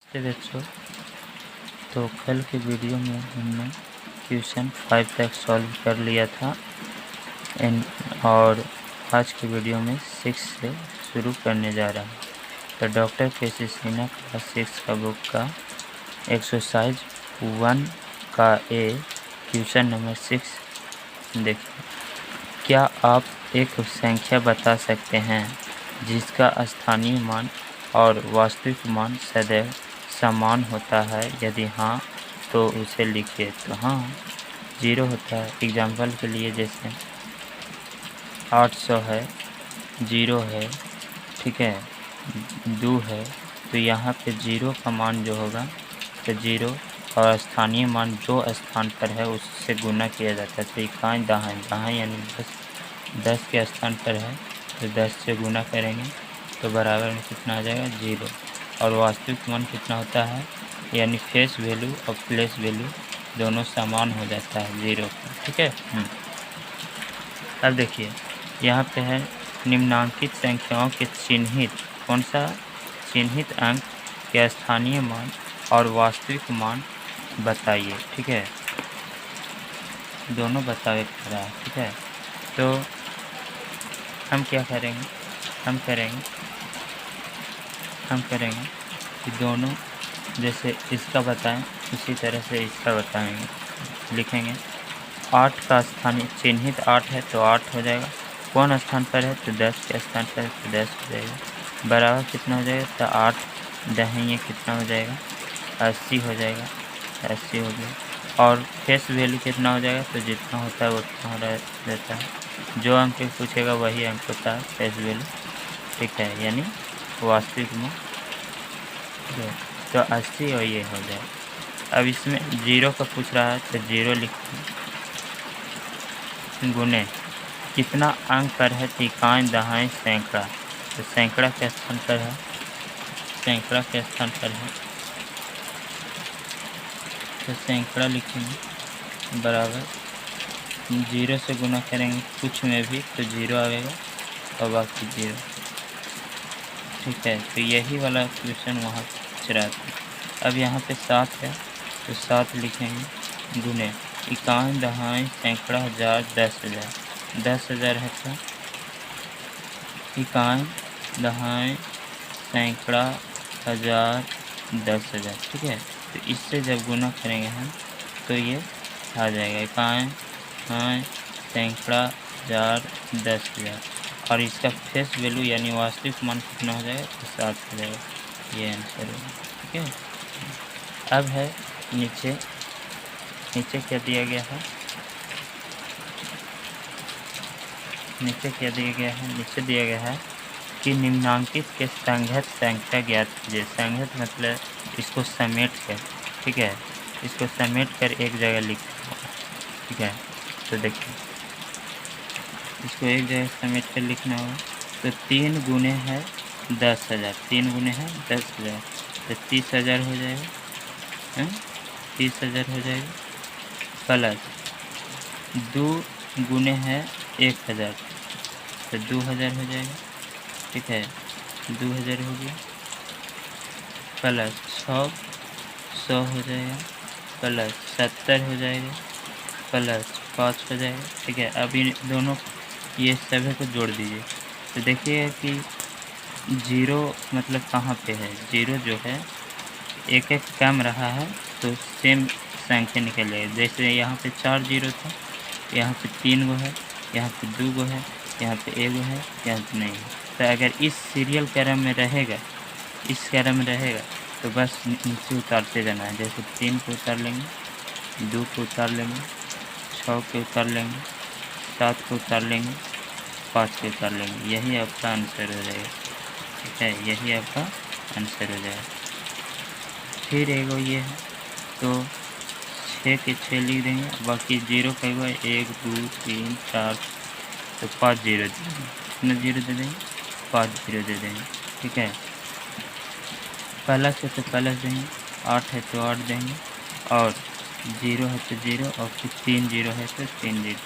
तो बच्चों, तो कल के वीडियो में हमने क्वेश्चन 5 तक सॉल्व कर लिया था और आज के वीडियो में 6 से शुरू करने जा रहा हूँ। तो डॉक्टर के.सी. सिन्हा क्लास 6 का बुक का एक्सरसाइज 1 का ए क्वेश्चन नंबर 6 देखिए। क्या आप एक संख्या बता सकते हैं जिसका स्थानीय मान और वास्तविक मान सदैव समान होता है? यदि हाँ तो उसे लिखिए। तो हाँ, 0 होता है। एग्जाम्पल के लिए जैसे 800 है, 0 है, ठीक है, 2 है, तो यहाँ पे 0 का मान जो होगा तो 0 और स्थानीय मान जो स्थान पर है उससे गुना किया जाता है। तो इकाई दहाई यानी 10 के स्थान पर है तो 10 से गुना करेंगे तो बराबर में कितना आ जाएगा? 0। और वास्तविक मान कितना होता है, यानी फेस वैल्यू और प्लेस वैल्यू दोनों समान हो जाता है 0 का, ठीक है। अब देखिए यहाँ पे है निम्नांकित संख्याओं के चिन्हित, कौन सा चिन्हित अंक के स्थानीय मान और वास्तविक मान बताइए, ठीक है, दोनों बतावे कर रहा है, ठीक है। तो हम क्या करेंगे, हम करेंगे कि दोनों जैसे इसका बताएं उसी तरह से इसका बताएंगे, लिखेंगे 8 का स्थानीय चिन्हित 8 है तो 8 हो जाएगा, कौन स्थान पर है तो 10 के स्थान पर है तो 10 हो जाएगा, बराबर कितना हो जाएगा तो 8 दहिए कितना हो जाएगा 80 हो जाएगा, 80 हो गया। और फेस वैल्यू कितना हो जाएगा तो जितना होता है उतना हो रहता है, जो अंक पूछेगा वही अंक होता है फेस वैल्यू, ठीक है, यानी वास्तविक में तो 80 और ये हो जाए। अब इसमें 0 का पूछ रहा है तो 0 लिखते गुने कितना अंक पर है तो इकाई दहाई सैकड़ा, तो सैकड़ा के स्थान पर है, सैकड़ा के स्थान पर है तो सैकड़ा लिखेंगे बराबर 0 से गुना करेंगे कुछ में भी तो 0 आएगा और बाकी 0, ठीक है। तो यही वाला क्वेश्चन वहाँ पूछ रहा था। अब यहाँ पे 7 है तो 7 लिखेंगे गुने इकाई दहाई सैकड़ा हजार 10,000, 10,000 है तो इकाई दहाई सैकड़ा हजार 10,000, ठीक है। तो इससे जब गुना करेंगे हम तो ये आ जाएगा इकाई सैकड़ा हजार 10,000 और इसका फेस वैल्यू यानी वास्तविक मान कितना हो जाएगा तो 7 हो जाएगा, ये आंसर होगा, ठीक है। अब है नीचे क्या दिया गया है, नीचे दिया गया है कि निम्नांकित के संघत संख्या ज्ञात कीजिए। संघत मतलब इसको समेट कर, ठीक है, इसको समेट कर एक जगह लिख, ठीक है। तो देखिए इसको एक जगह समेट कर लिखना होगा तो 3 गुने है 10,000, 3 गुने है 10,000 तो 30,000 हो जाएगा, 30,000 हो जाएगा, प्लस 2 गुने है 1,000 तो 2,000 हो जाएगा, ठीक है, 2,000 हो गया, प्लस 100 हो जाएगा, प्लस 70 हो जाएगा, प्लस 5 हो जाएगा, ठीक है। अब इन दोनों ये सभी को जोड़ दीजिए तो देखिए कि 0 मतलब कहाँ पे है, 0 जो है एक कम रहा है तो सेम संख्या निकलेगा। जैसे यहाँ पे 4 0 था, यहाँ पे 3 गो है, यहाँ पे 2 गो है, यहाँ पे 1 गो है, यहाँ पे नहीं है। तो अगर इस सीरियल क्रम में रहेगा, इस क्रम में रहेगा तो बस नीचे उतारते जाना है। जैसे 3 को उतार लेंगे, 2 को उतार लेंगे, 6 को उतार लेंगे, 7 को उतार लेंगे, 5 को उतार लेंगे, यही आपका आंसर हो जाएगा, ठीक है, यही आपका आंसर हो जाएगा। फिर एक ये है तो 6 के 6 लिख देंगे, बाकी 0 का हुआ 1 2 3 4 तो 5 0 दे देंगे, कितना 0 दे देंगे 5 0 दे देंगे, ठीक है। प्लस है तो प्लस देंगे, 8 है तो 8 देंगे और 0 है तो 0 और फिर 3 0 है तो 3 0,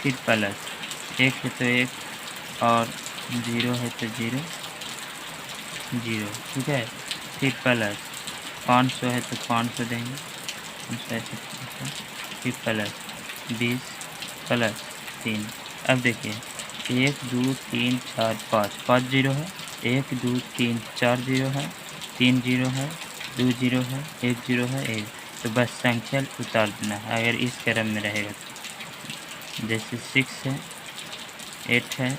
फिर प्लस 1 है तो 1 और 0 है तो 0 0, ठीक है, फिर प्लस 500 है तो 500 देंगे, 500 है तो 500, फिर प्लस 20 प्लस 3। अब देखिए 1 2 3 4 5, 5 जीरो है, 1 2 3 4 जीरो है, 3 जीरो है, 2 जीरो है, 1 जीरो है, 1। तो बस संख्या उतार देना है अगर इस क्रम में रहेगा तो। जैसे 6 है, 8 है,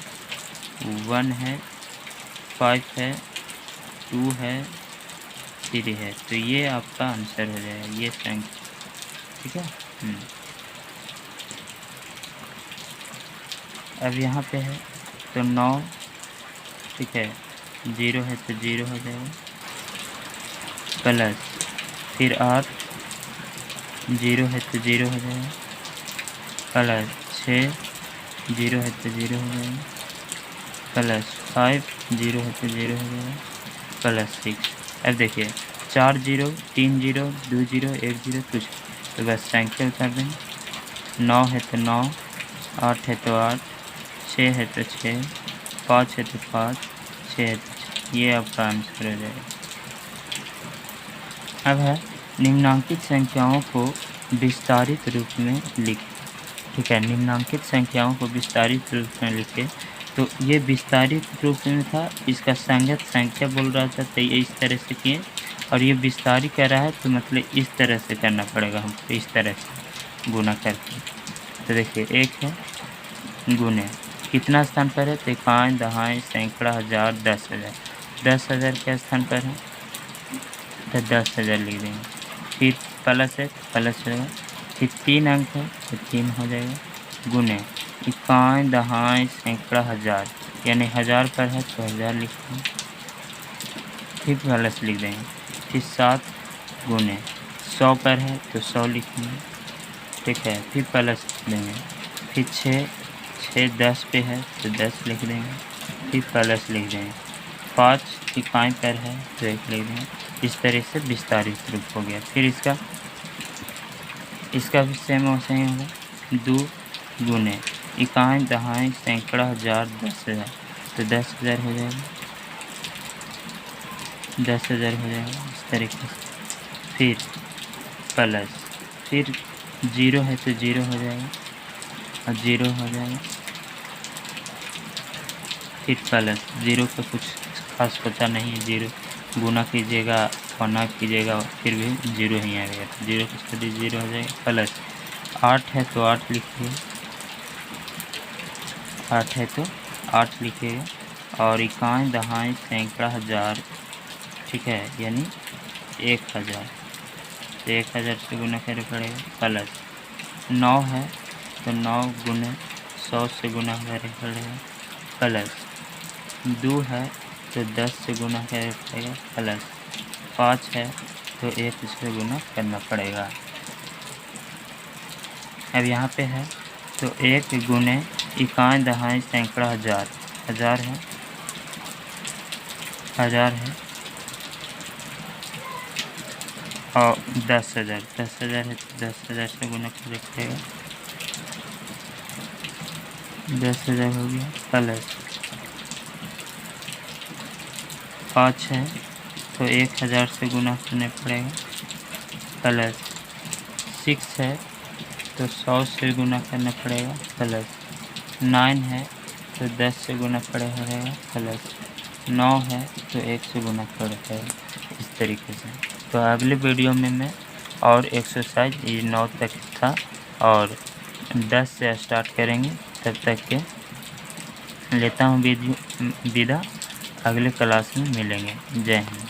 1 है, 5 है, 2 है, 3 है। तो ये आपका आंसर हो जाएगा, ये संख्या, ठीक है। अब यहाँ पे है तो 9, ठीक है, 0 है तो 0 हो जाएगा, प्लस फिर 8, 0 है तो 0 हो जाएगा, प्लस 6, 0 है तो 0 हो जाएगा, प्लस 5, 0 है तो 0 हो जाएगा, प्लस 6। अब देखिए 4 0, 3 0, 2 0, 1 0 कुछ, तो बस संख्या उतार देंगे। 9 है तो 9, 8 है तो 8, 6 है तो 6, 5 है तो 5, 6 है तो 6, ये आपका आंसर हो जाएगा। अब है निम्नांकित संख्याओं को विस्तारित रूप में लिखें, ठीक है। निम्नांकित संख्याओं को विस्तारित रूप में लिखें, तो ये विस्तारित रूप में था, इसका संगत संख्या बोल रहा था तो ये इस तरह से किए, और ये विस्तारित कर रहा है तो मतलब इस तरह से करना पड़ेगा हमको, इस तरह से गुना करके। तो देखिए 1 है गुने कितना स्थान पर है, तो इकाई दहाई सैकड़ा हज़ार 10,000, 10,000 के स्थान पर है तो 10,000 लिख देंगे, फिर प्लस है प्लस हो जाएगा, फिर 3 अंक है तो 3 हो जाएगा, गुने इकाई दहाई सैकड़ा हज़ार, यानी 1000 पर है तो 1000 लिख देंगे, फिर प्लस लिख देंगे, फिर 7 गुने 100 पर है तो 100 लिखेंगे, ठीक है, फिर प्लस देंगे, फिर 6 10 पे है तो 10 लिख देंगे, फिर प्लस लिख देंगे, 5 इकाई पर है तो 1 लिख देंगे। इस तरह से विस्तारित रूप हो गया। फिर इसका भी सेम वैसे ही होगा, 2 गुने इकाई दहाई सैकड़ा हज़ार 10,000, तो 10,000 हो जाएगा, 10,000 हो जाएगा इस तरीके से। फिर प्लस, फिर 0 है तो 0 हो जाएगा और 0 हो जाएगा, फिर प्लस 0 का कुछ खास पता नहीं है, 0 गुना कीजिएगा पन्ना कीजिएगा फिर भी 0 ही आएगा, तो 0 की स्थिति 0 हो जाएगा। प्लस 8 है तो 8 लिखिए, 8 है तो 8 लिखिएगा, और इकाई दहाई सैकड़ा हज़ार, ठीक है, यानी 1000, तो 1000 से गुना करना पड़ेगा। प्लस 9 है तो 9 गुने 100 से गुना करना पड़ेगा, प्लस 2 है तो 10 से गुना करना पड़ेगा, प्लस 5 है तो 1 से गुना करना पड़ेगा। अब यहाँ पे है तो 1 गुने इकाई दहाई सैकड़ा हज़ार, 1000 है, 1000 है, और 10,000, 10,000 है तो 10,000 से गुना करना पड़ेगा, 10,000 हो गया। प्लस 5 है तो 1000 से गुना करना पड़ेगा, प्लस 6 है तो 100 से गुना करना पड़ेगा, प्लस 9 है तो 10 से गुना पड़ेगा, प्लस 9 है तो 1 से गुना पड़ेगा, इस तरीके से। तो अगले वीडियो में मैं और एक्सरसाइज ये 9 तक था और 10 से स्टार्ट करेंगे, तब तक के लेता हूँ विदा, अगले क्लास में मिलेंगे। जय हिंद।